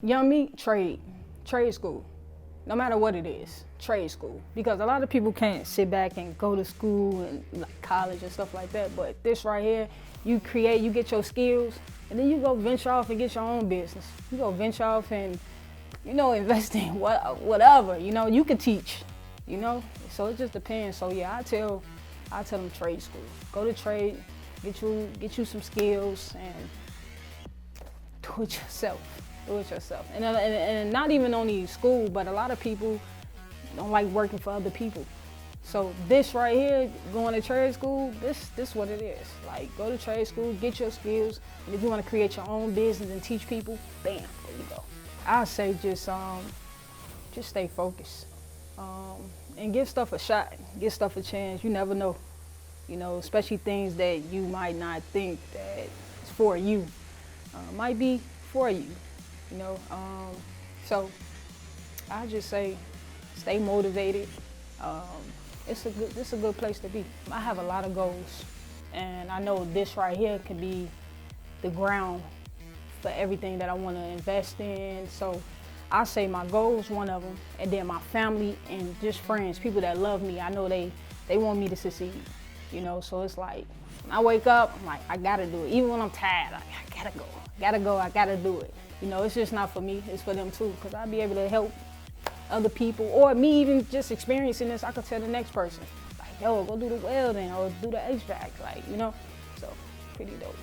Young me, trade school, no matter what it is, trade school. Because a lot of people can't sit back and go to school and like college and stuff like that, but this right here, you get your skills, and then you go venture off and get your own business. You go venture off and, invest in whatever, you could teach, So it just depends. So yeah, I tell them trade school. Go to trade, get you some skills and do it yourself. Do it yourself. And not even only school, but a lot of people don't like working for other people. So this right here, going to trade school, this what it is. Like, go to trade school, get your skills, and if you want to create your own business and teach people, bam, there you go. I say just stay focused, and give stuff a shot, give stuff a chance. You never know, especially things that you might not think that is for you, might be for you. So I just say, stay motivated. It's a good place to be. I have a lot of goals, and I know this right here could be the ground for everything that I want to invest in. So I say my goals, one of them, and then my family and just friends, people that love me. I know they want me to succeed, So it's like, when I wake up, I'm like, I gotta do it. Even when I'm tired, I gotta do it. It's just not for me, it's for them too, because I'll be able to help other people, or me even just experiencing this, I could tell the next person, like, yo, go do the welding or do the HVAC, so pretty dope.